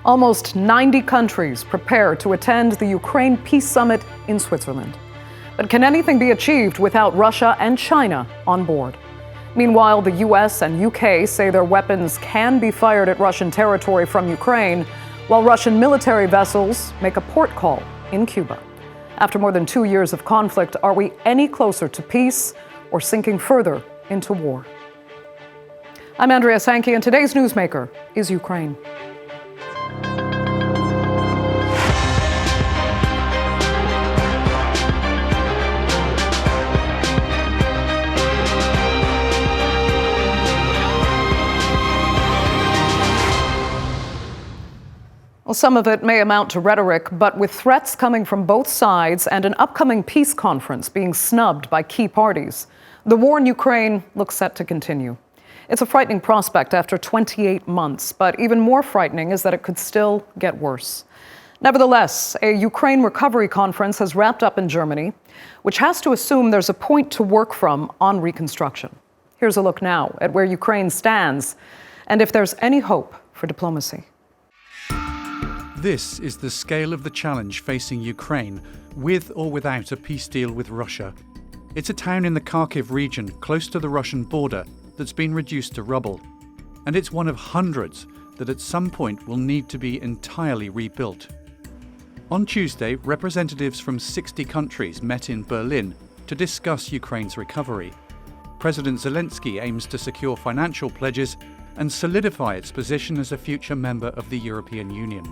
Almost 90 countries prepare to attend the Ukraine Peace Summit in Switzerland. But can anything be achieved without Russia and China on board? Meanwhile, the US and UK say their weapons can be fired at Russian territory from Ukraine, while Russian military vessels make a port call in Cuba. After more than 2 years of conflict, are we any closer to peace or sinking further into war? I'm Andrij Dobriansky, and today's newsmaker is Ukraine. Well, some of it may amount to rhetoric, but with threats coming from both sides and an upcoming peace conference being snubbed by key parties, the war in Ukraine looks set to continue. It's a frightening prospect after 28 months, but even more frightening is that it could still get worse. Nevertheless, a Ukraine recovery conference has wrapped up in Germany, which has to assume there's a point to work from on reconstruction. Here's a look now at where Ukraine stands and if there's any hope for diplomacy. This is the scale of the challenge facing Ukraine, with or without a peace deal with Russia. It's a town in the Kharkiv region, close to the Russian border, that's been reduced to rubble. And it's one of hundreds that at some point will need to be entirely rebuilt. On Tuesday, representatives from 60 countries met in Berlin to discuss Ukraine's recovery. President Zelensky aims to secure financial pledges and solidify its position as a future member of the European Union.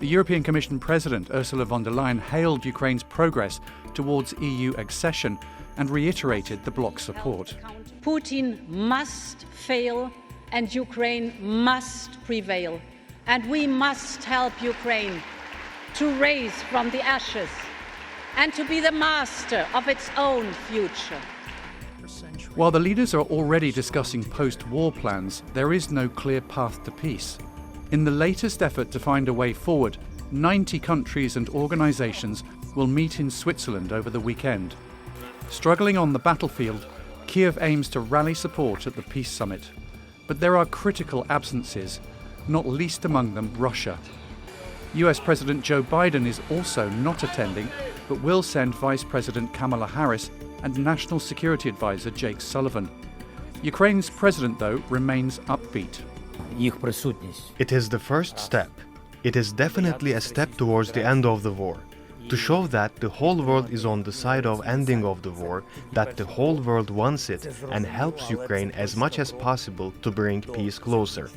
The European Commission President Ursula von der Leyen hailed Ukraine's progress towards EU accession and reiterated the bloc's support. Putin must fail and Ukraine must prevail. And we must help Ukraine to rise from the ashes and to be the master of its own future. While the leaders are already discussing post-war plans, there is no clear path to peace. In the latest effort to find a way forward, 90 countries and organisations will meet in Switzerland over the weekend. Struggling on the battlefield, Kiev aims to rally support at the Peace Summit. But there are critical absences, not least among them Russia. US President Joe Biden is also not attending, but will send Vice President Kamala Harris and National Security Advisor Jake Sullivan. Ukraine's president, though, remains upbeat. It is the first step. It is definitely a step towards the end of the war. To show that the whole world is on the side of ending of the war, that the whole world wants it and helps Ukraine as much as possible to bring peace closer.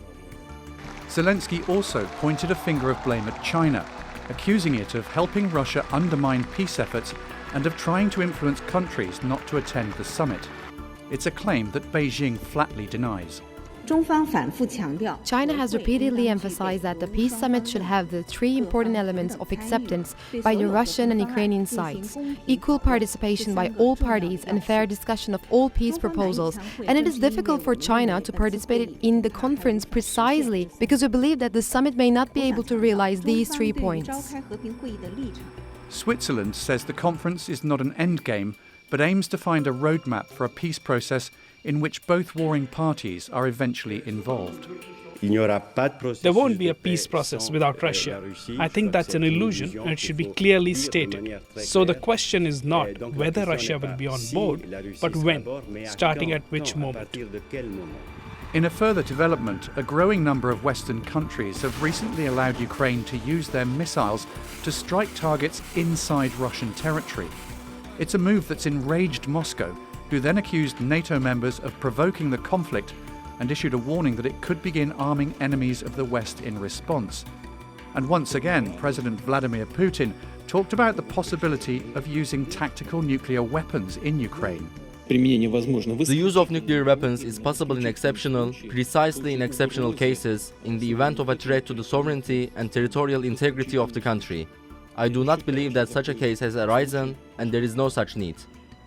Zelensky also pointed a finger of blame at China, accusing it of helping Russia undermine peace efforts and of trying to influence countries not to attend the summit. It's a claim that Beijing flatly denies. China has repeatedly emphasized that the peace summit should have the three important elements of acceptance by the Russian and Ukrainian sides: equal participation by all parties and fair discussion of all peace proposals. And it is difficult for China to participate in the conference precisely because we believe that the summit may not be able to realize these 3 points. Switzerland says the conference is not an endgame, but aims to find a roadmap for a peace process in which both warring parties are eventually involved. There won't be a peace process without Russia. I think that's an illusion and it should be clearly stated. So the question is not whether Russia will be on board, but when, starting at which moment. In a further development, a growing number of Western countries have recently allowed Ukraine to use their missiles to strike targets inside Russian territory. It's a move that's enraged Moscow, who then accused NATO members of provoking the conflict and issued a warning that it could begin arming enemies of the West in response. And once again, President Vladimir Putin talked about the possibility of using tactical nuclear weapons in Ukraine. The use of nuclear weapons is possible precisely in exceptional cases, in the event of a threat to the sovereignty and territorial integrity of the country. I do not believe that such a case has arisen, and there is no such need.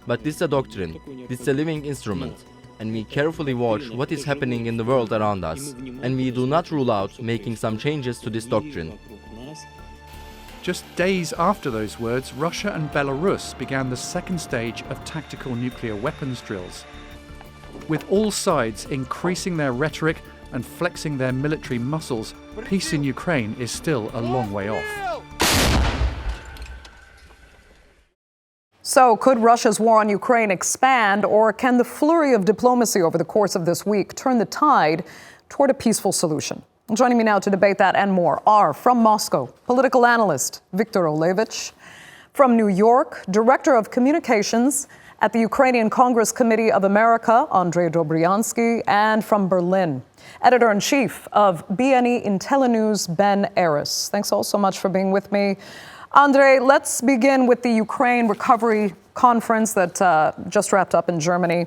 But this is a doctrine, this is a living instrument, and we carefully watch what is happening in the world around us, and we do not rule out making some changes to this doctrine. Just days after those words, Russia and Belarus began the second stage of tactical nuclear weapons drills. With all sides increasing their rhetoric and flexing their military muscles, peace in Ukraine is still a long way off. So, could Russia's war on Ukraine expand, or can the flurry of diplomacy over the course of this week turn the tide toward a peaceful solution? Joining me now to debate that and more are, from Moscow, political analyst Viktor Olevich, from New York, Director of Communications at the Ukrainian Congress Committee of America, Andrij Dobriansky, and from Berlin, Editor-in-Chief of BNE IntelliNews, Ben Aris. Thanks all so much for being with me. Andrij, let's begin with the Ukraine Recovery Conference that just wrapped up in Germany.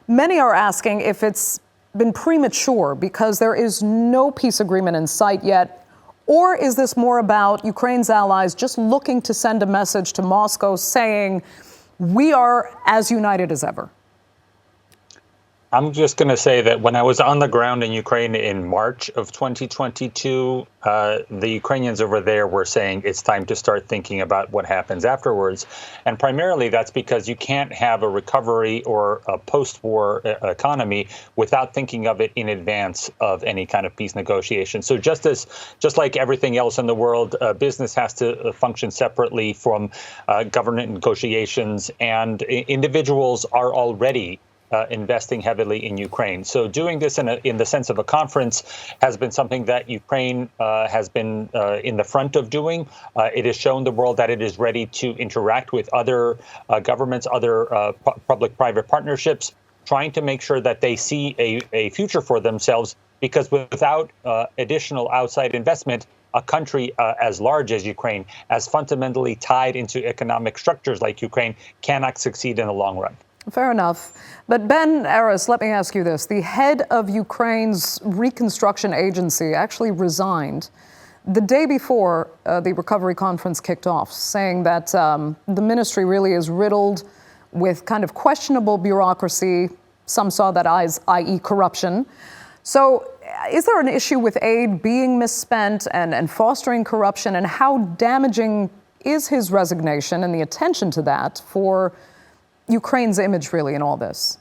Many are asking if it's been premature because there is no peace agreement in sight yet, or is this more about Ukraine's allies just looking to send a message to Moscow saying, we are as united as ever? I'm just going to say that when I was on the ground in Ukraine in March of 2022, the Ukrainians over there were saying it's time to start thinking about what happens afterwards. And primarily that's because you can't have a recovery or a post-war economy without thinking of it in advance of any kind of peace negotiation. So just like everything else in the world, business has to function separately from government negotiations, and individuals are already investing heavily in Ukraine. So doing this in the sense of a conference has been something that Ukraine has been in the front of doing. It has shown the world that it is ready to interact with other governments, other public-private partnerships, trying to make sure that they see a future for themselves, because without additional outside investment, a country as large as Ukraine, as fundamentally tied into economic structures like Ukraine, cannot succeed in the long run. Fair enough. But Ben Aris, let me ask you this. The head of Ukraine's reconstruction agency actually resigned the day before the recovery conference kicked off, saying that the ministry really is riddled with kind of questionable bureaucracy. Some saw that as, i.e. corruption. So is there an issue with aid being misspent and fostering corruption? And how damaging is his resignation and the attention to that for Ukraine's image, really, in all this?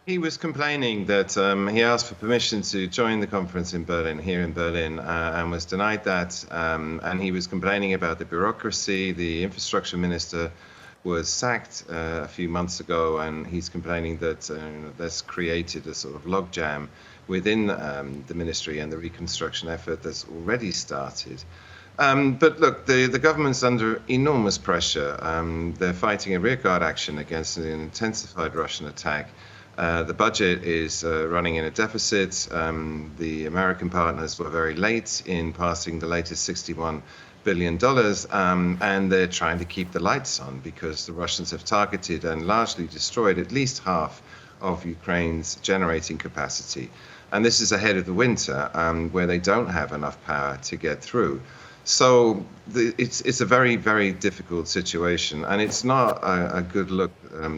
He was complaining that he asked for permission to join the conference in Berlin, here in Berlin, and was denied that. And he was complaining about the bureaucracy. The infrastructure minister was sacked a few months ago, and he's complaining that that's created a sort of logjam within the ministry and the reconstruction effort that's already started. But look, the government's under enormous pressure. They're fighting a rearguard action against an intensified Russian attack. The budget is running in a deficit. The American partners were very late in passing the latest $61 billion, and they're trying to keep the lights on because the Russians have targeted and largely destroyed at least half of Ukraine's generating capacity. And this is ahead of the winter, where they don't have enough power to get through. So it's a very, very difficult situation, and it's not a good look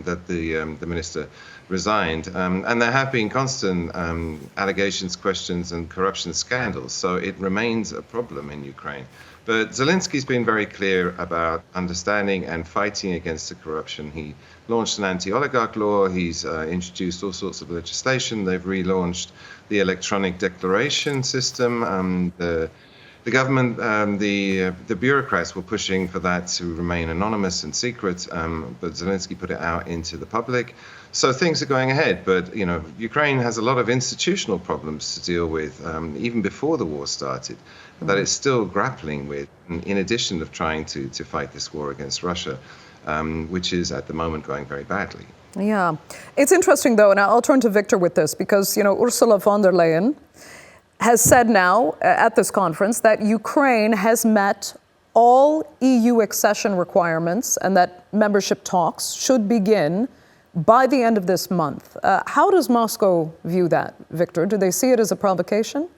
that the minister resigned. And there have been constant allegations, questions, and corruption scandals. So it remains a problem in Ukraine. But Zelensky's been very clear about understanding and fighting against the corruption. He launched an anti-oligarch law. He's introduced all sorts of legislation. They've relaunched the electronic declaration system. The government, the bureaucrats were pushing for that to remain anonymous and secret, but Zelensky put it out into the public. So things are going ahead, but Ukraine has a lot of institutional problems to deal with, even before the war started, that it's still grappling with, in addition of trying to fight this war against Russia, which is at the moment going very badly. Yeah, it's interesting though, and I'll turn to Viktor with this, because Ursula von der Leyen has said now at this conference that Ukraine has met all EU accession requirements and that membership talks should begin by the end of this month. How does Moscow view that, Viktor? Do they see it as a provocation?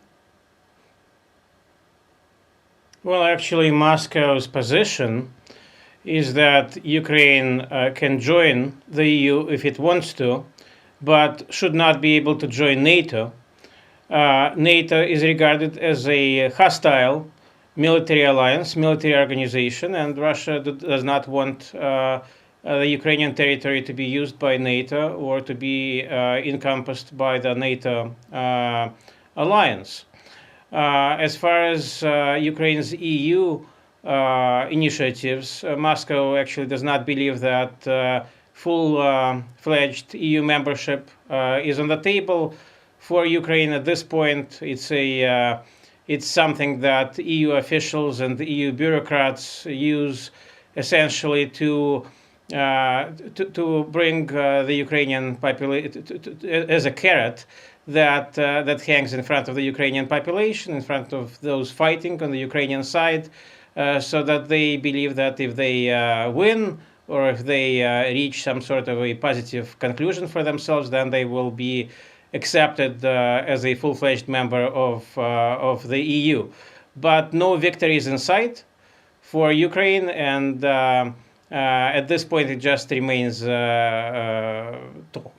Well, actually, Moscow's position is that Ukraine can join the EU if it wants to, but should not be able to join NATO. NATO is regarded as a hostile military alliance, military organization, and Russia does not want the Ukrainian territory to be used by NATO or to be encompassed by the NATO alliance. As far as Ukraine's EU initiatives, Moscow actually does not believe that full-fledged EU membership is on the table for Ukraine at this point. It's something that EU officials and the EU bureaucrats use essentially to bring the Ukrainian population as a carrot that hangs in front of the Ukrainian population, in front of those fighting on the Ukrainian side, so that they believe that if they win or if they reach some sort of a positive conclusion for themselves, then they will be accepted as a full-fledged member of the EU. But no victory is in sight for Ukraine, and at this point it just remains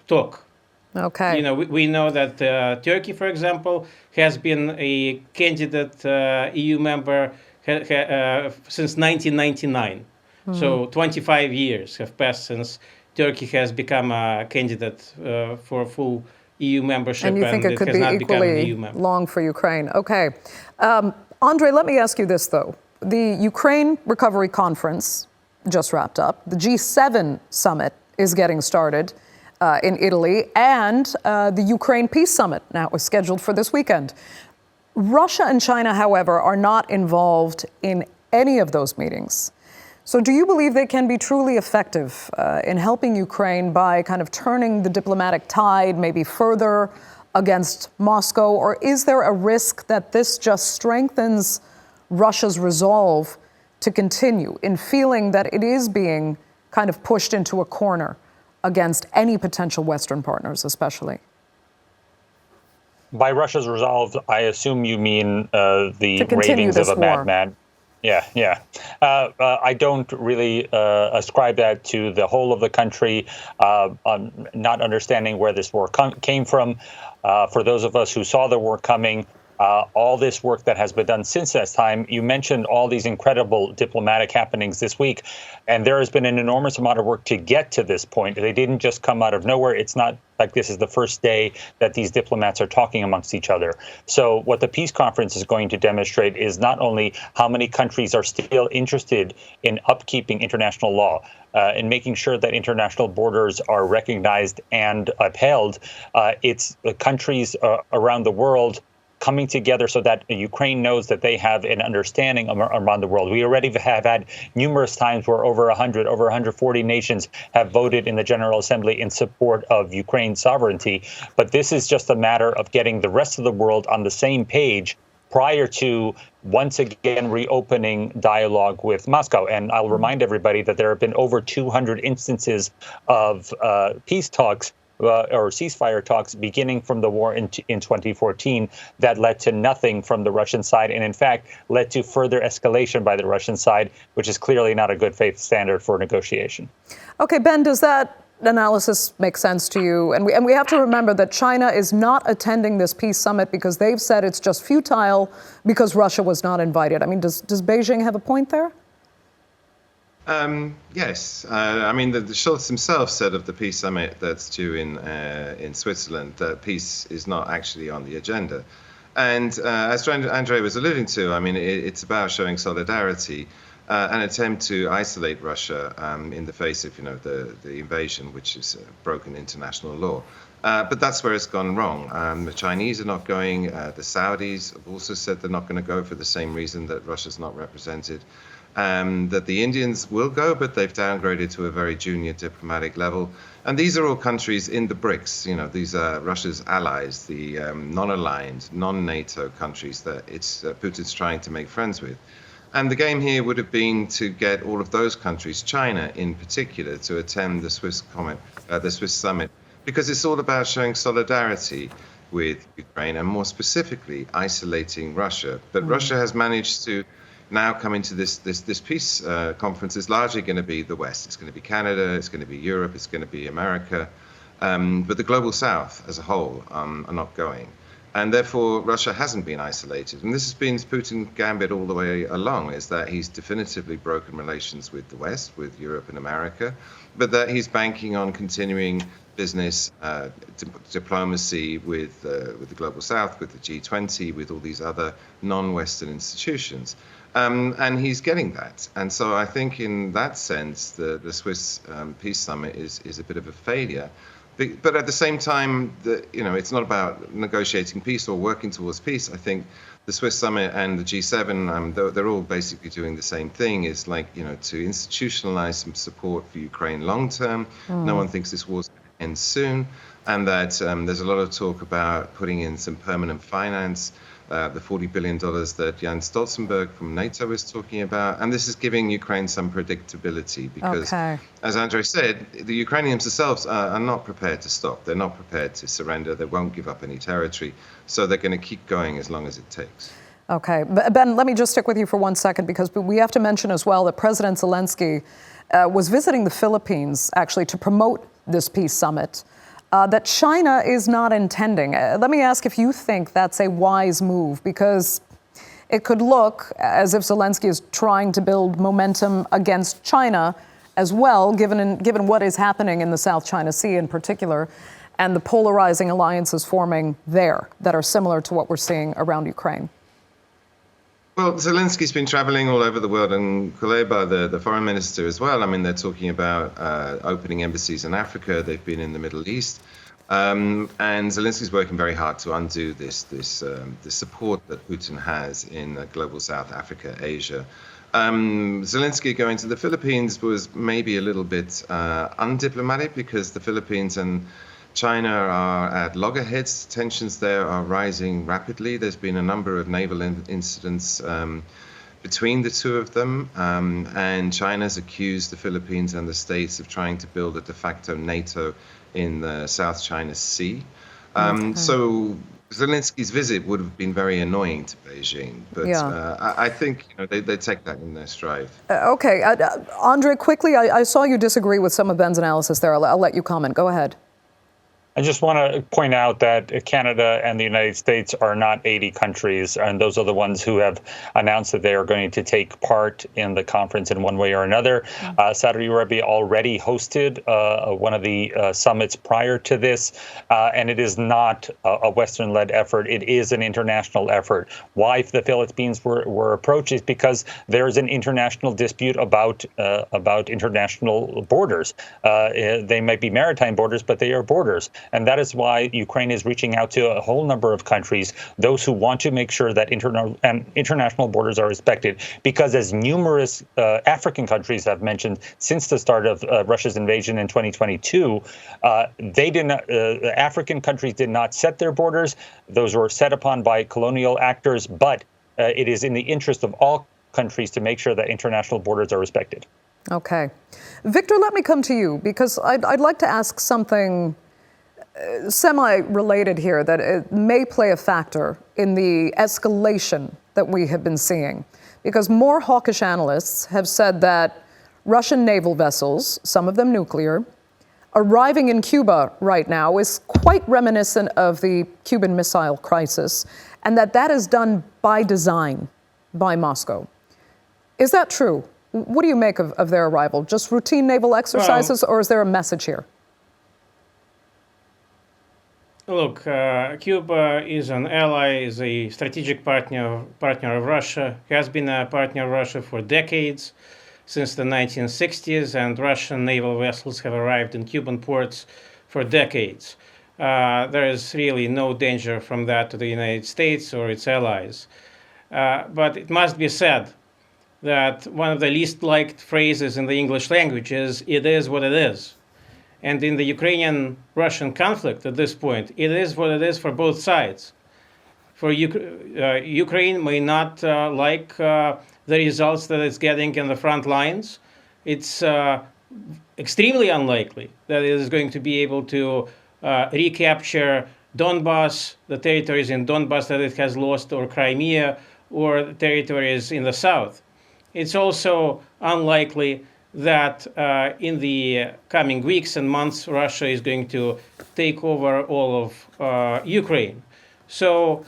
talk. Okay. We know that Turkey, for example, has been a candidate EU member since 1999. Mm-hmm. So 25 years have passed since Turkey has become a candidate for full EU membership. And you think it could be equally long for Ukraine? Okay. Andrij, let me ask you this, though. The Ukraine Recovery Conference just wrapped up. The G7 summit is getting started in Italy, and the Ukraine Peace Summit now is scheduled for this weekend. Russia and China, however, are not involved in any of those meetings. So do you believe they can be truly effective in helping Ukraine by kind of turning the diplomatic tide maybe further against Moscow? Or is there a risk that this just strengthens Russia's resolve to continue in feeling that it is being kind of pushed into a corner against any potential Western partners, especially? By Russia's resolve, I assume you mean the ravings of a madman. Yeah. I don't really ascribe that to the whole of the country, not understanding where this war came from. For those of us who saw the war coming, all this work that has been done since that time, you mentioned all these incredible diplomatic happenings this week, and there has been an enormous amount of work to get to this point. They didn't just come out of nowhere. It's not like this is the first day that these diplomats are talking amongst each other. So what the peace conference is going to demonstrate is not only how many countries are still interested in upkeeping international law, and making sure that international borders are recognized and upheld. It's the countries around the world coming together so that Ukraine knows that they have an understanding around the world. We already have had numerous times where over 140 nations have voted in the General Assembly in support of Ukraine's sovereignty. But this is just a matter of getting the rest of the world on the same page prior to once again reopening dialogue with Moscow. And I'll remind everybody that there have been over 200 instances of peace talks or ceasefire talks beginning from the war in 2014 that led to nothing from the Russian side, and in fact led to further escalation by the Russian side, which is clearly not a good faith standard for negotiation. Okay, Ben, does that analysis make sense to you? And we have to remember that China is not attending this peace summit because they've said it's just futile because Russia was not invited. I mean, does Beijing have a point there? Yes. I mean, the Scholz himself said of the peace summit that's due in Switzerland that peace is not actually on the agenda. And as Andrij was alluding to, I mean, it's about showing solidarity, an attempt to isolate Russia in the face of, the invasion, which is broken international law. But that's where it's gone wrong. The Chinese are not going. The Saudis have also said they're not going to go for the same reason that Russia's not represented. That the Indians will go, but they've downgraded to a very junior diplomatic level. And these are all countries in the BRICS. These are Russia's allies, the non-aligned, non-NATO countries that Putin's trying to make friends with. And the game here would have been to get all of those countries, China in particular, to attend the Swiss summit, because it's all about showing solidarity with Ukraine and more specifically isolating Russia. But Russia has managed to now come into this peace conference is largely going to be the West. It's going to be Canada, it's going to be Europe, it's going to be America. But the global South as a whole are not going. And therefore, Russia hasn't been isolated. And this has been Putin's gambit all the way along, is that he's definitively broken relations with the West, with Europe and America, but that he's banking on continuing business, diplomacy with the Global South, with the G20, with all these other non-Western institutions. And he's getting that. And so I think in that sense, the Swiss Peace Summit is a bit of a failure. But at the same time, it's not about negotiating peace or working towards peace. I think the Swiss Summit and the G7, they're all basically doing the same thing, is to institutionalize some support for Ukraine long term. No one thinks this war's going to end soon. And that there's a lot of talk about putting in some permanent finance, the $40 billion that Jens Stoltenberg from NATO is talking about. And this is giving Ukraine some predictability because, as Andrij said, the Ukrainians themselves are not prepared to stop. They're not prepared to surrender. They won't give up any territory. So they're going to keep going as long as it takes. Okay. Ben, let me just stick with you for 1 second because we have to mention as well that President Zelensky was visiting the Philippines actually to promote this peace summit. That China is not intending. Let me ask if you think that's a wise move, because it could look as if Zelensky is trying to build momentum against China as well, given what is happening in the South China Sea in particular, and the polarizing alliances forming there that are similar to what we're seeing around Ukraine. Well, Zelensky's been traveling all over the world, and Kuleba, the foreign minister, as well. I mean, they're talking about opening embassies in Africa. They've been in the Middle East. And Zelensky's working very hard to undo this support that Putin has in global South Africa, Asia. Zelensky going to the Philippines was maybe a little bit undiplomatic because the Philippines and China are at loggerheads. Tensions there are rising rapidly. There's been a number of naval incidents between the two of them, and China's accused the Philippines and the States of trying to build a de facto NATO in the South China Sea. So Zelensky's visit would have been very annoying to Beijing, but I think they take that in their stride. Okay, Andrij, quickly, I saw you disagree with some of Ben's analysis there. I'll let you comment. Go ahead. I just want to point out that Canada and the United States are not 80 countries, and those are the ones who have announced that they are going to take part in the conference in one way or another. Saudi Arabia already hosted one of the summits prior to this, and it is not a Western-led effort. It is an international effort. Why the Philippines were approached is because there is an international dispute about international borders. They might be maritime borders, but they are borders. And that is why Ukraine is reaching out to a whole number of countries, those who want to make sure that international borders are respected, because as numerous African countries have mentioned since the start of Russia's invasion in 2022, African countries did not set their borders. Those were set upon by colonial actors, but it is in the interest of all countries to make sure that international borders are respected. Okay. Victor, let me come to you, because I'd like to ask something semi-related here that it may play a factor in the escalation that we have been seeing. Because more hawkish analysts have said that Russian naval vessels, some of them nuclear, arriving in Cuba right now is quite reminiscent of the Cuban Missile Crisis, and that is done by design by Moscow. Is that true? What do you make of their arrival? Just routine naval exercises, or is there a message here? Look, Cuba is an ally, is a strategic partner of Russia, has been a partner of Russia for decades, since the 1960s, and Russian naval vessels have arrived in Cuban ports for decades. There is really no danger from that to the United States or its allies. But it must be said that one of the least liked phrases in the English language is, "it is what it is." And in the Ukrainian-Russian conflict at this point, it is what it is for both sides. For Ukraine may not like the results that it's getting in the front lines. It's extremely unlikely that it is going to be able to recapture Donbas, the territories in Donbas that it has lost, or Crimea, or the territories in the south. It's also unlikely that in the coming weeks and months, Russia is going to take over all of Ukraine. So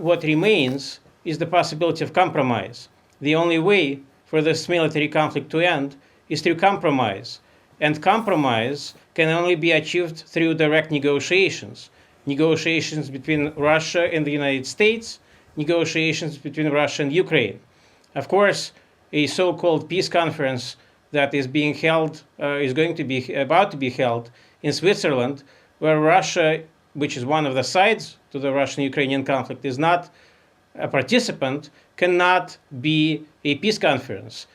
what remains is the possibility of compromise. The only way for this military conflict to end is through compromise. And compromise can only be achieved through direct negotiations. Negotiations between Russia and the United States, negotiations between Russia and Ukraine. Of course, a so-called peace conference that is being held, is going to be about to be held in Switzerland, where Russia, which is one of the sides to the Russian-Ukrainian conflict, is not a participant, cannot be a peace conference.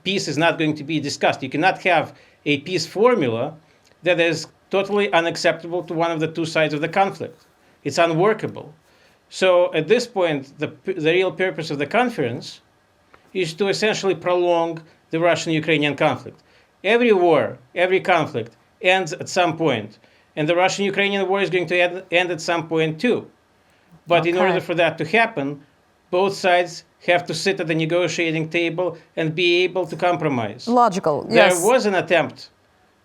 Peace is not going to be discussed. You cannot have a peace formula that is totally unacceptable to one of the two sides of the conflict. It's unworkable. So at this point, the real purpose of the conference is to essentially prolong the Russian-Ukrainian conflict. Every war, every conflict ends at some point, and the Russian-Ukrainian war is going to end at some point too. But in order for that to happen, both sides have to sit at the negotiating table and be able to compromise. Logical, yes. There was an attempt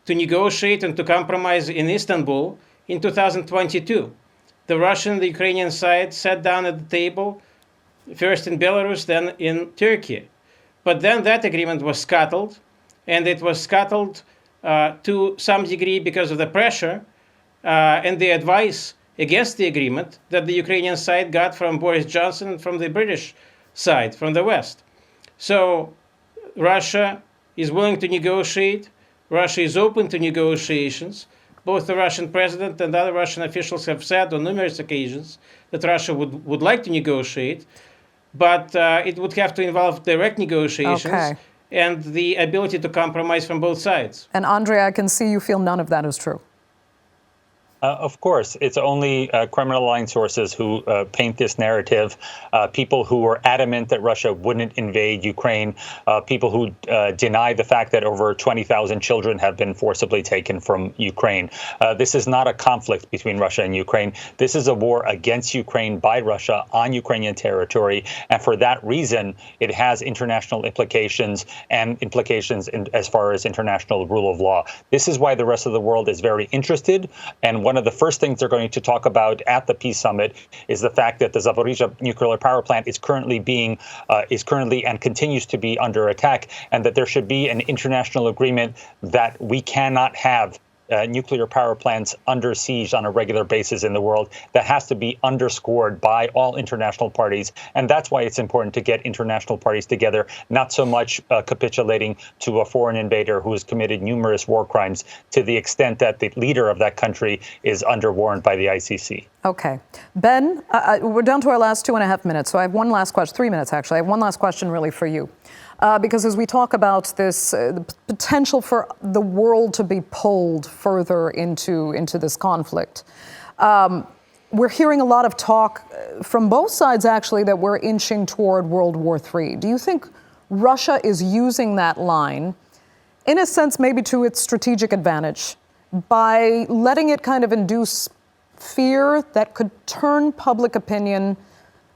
to negotiate and to compromise in Istanbul in 2022. The Russian and the Ukrainian side sat down at the table, first in Belarus, then in Turkey. But then that agreement was scuttled, and it was scuttled to some degree because of the pressure and the advice against the agreement that the Ukrainian side got from Boris Johnson and from the British side, from the West. So Russia is willing to negotiate. Russia is open to negotiations. Both the Russian president and other Russian officials have said on numerous occasions that Russia would like to negotiate, but it would have to involve direct negotiations and the ability to compromise from both sides. And Andrij, I can see you feel none of that is true. Of course, it's only criminal aligned sources who paint this narrative. People who were adamant that Russia wouldn't invade Ukraine. People who deny the fact that over 20,000 children have been forcibly taken from Ukraine. This is not a conflict between Russia and Ukraine. This is a war against Ukraine by Russia on Ukrainian territory. And for that reason, it has international implications and implications as far as international rule of law. This is why the rest of the world is very interested. And one of the first things they're going to talk about at the Peace Summit is the fact that the Zaporizhzhia nuclear power plant is currently and continues to be under attack, and that there should be an international agreement that we cannot have nuclear power plants under siege on a regular basis in the world. That has to be underscored by all international parties. And that's why it's important to get international parties together, not so much capitulating to a foreign invader who has committed numerous war crimes to the extent that the leader of that country is under warrant by the ICC. Okay. Ben, we're down to our last 2.5 minutes. So I have one last question, 3 minutes actually. I have one last question really for you. Because as we talk about this, the potential for the world to be pulled further into this conflict, we're hearing a lot of talk from both sides, actually, that we're inching toward World War III. Do you think Russia is using that line, in a sense, maybe to its strategic advantage, by letting it kind of induce fear that could turn public opinion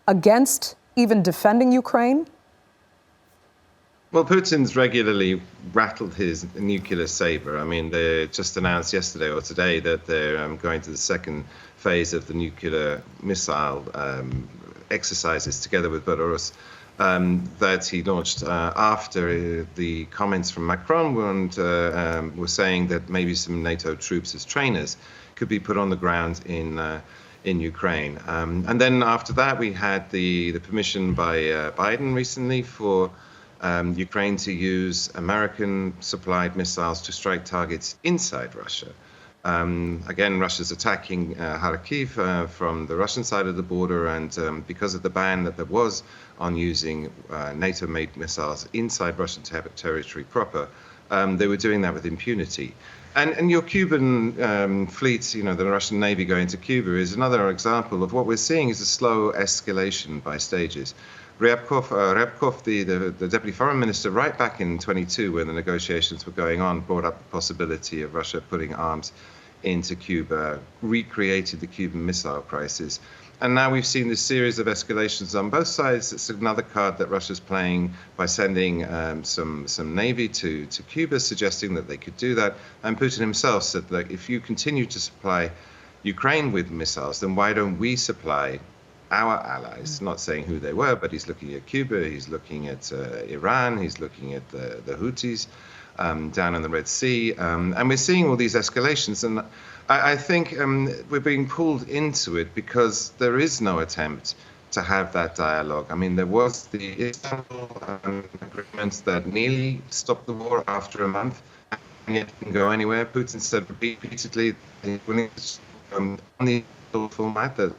against even defending Ukraine? Well, Putin's regularly rattled his nuclear saber. I mean, they just announced yesterday or today that they're going to the second phase of the nuclear missile exercises together with Belarus that he launched after the comments from Macron were saying that maybe some NATO troops as trainers could be put on the ground in Ukraine. And then after that, we had the permission by Biden recently for Ukraine to use American-supplied missiles to strike targets inside Russia. Again, Russia's attacking Kharkiv from the Russian side of the border, and because of the ban that there was on using NATO-made missiles inside Russian territory proper, they were doing that with impunity. And your Cuban fleet, the Russian Navy going to Cuba, is another example of what we're seeing is a slow escalation by stages. Ryabkov, the deputy foreign minister, right back in 22, when the negotiations were going on, brought up the possibility of Russia putting arms into Cuba, recreated the Cuban Missile Crisis. And now we've seen this series of escalations on both sides. It's another card that Russia's playing by sending some navy to Cuba, suggesting that they could do that. And Putin himself said that if you continue to supply Ukraine with missiles, then why don't we supply our allies? Not saying who they were, but he's looking at Cuba, he's looking at Iran, he's looking at the Houthis. down in the Red Sea. And we're seeing all these escalations. And I think we're being pulled into it because there is no attempt to have that dialogue. I mean, there was the Istanbul agreement that nearly stopped the war after a month, and it didn't go anywhere. Putin said repeatedly he's willing to on the format that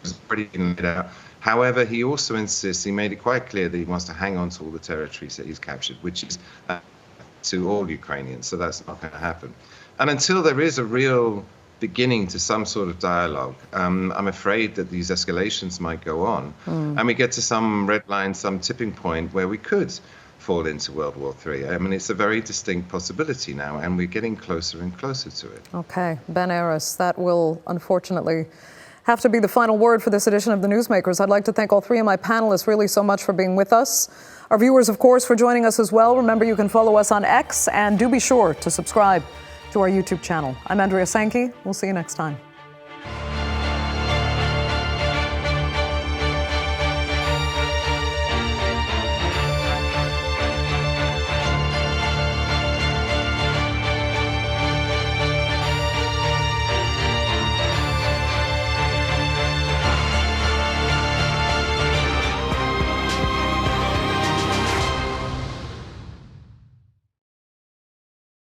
was already laid out. However, he also insists, he made it quite clear that he wants to hang on to all the territories that he's captured, which is to all Ukrainians, so that's not going to happen. And until there is a real beginning to some sort of dialogue, I'm afraid that these escalations might go on, and we get to some red line, some tipping point where we could fall into World War III. I mean, it's a very distinct possibility now, and we're getting closer and closer to it. Okay, Ben Aris, that will unfortunately have to be the final word for this edition of The Newsmakers. I'd like to thank all three of my panelists really so much for being with us. Our viewers, of course, for joining us as well. Remember, you can follow us on X, and do be sure to subscribe to our YouTube channel. I'm Andrij Dobriansky. We'll see you next time.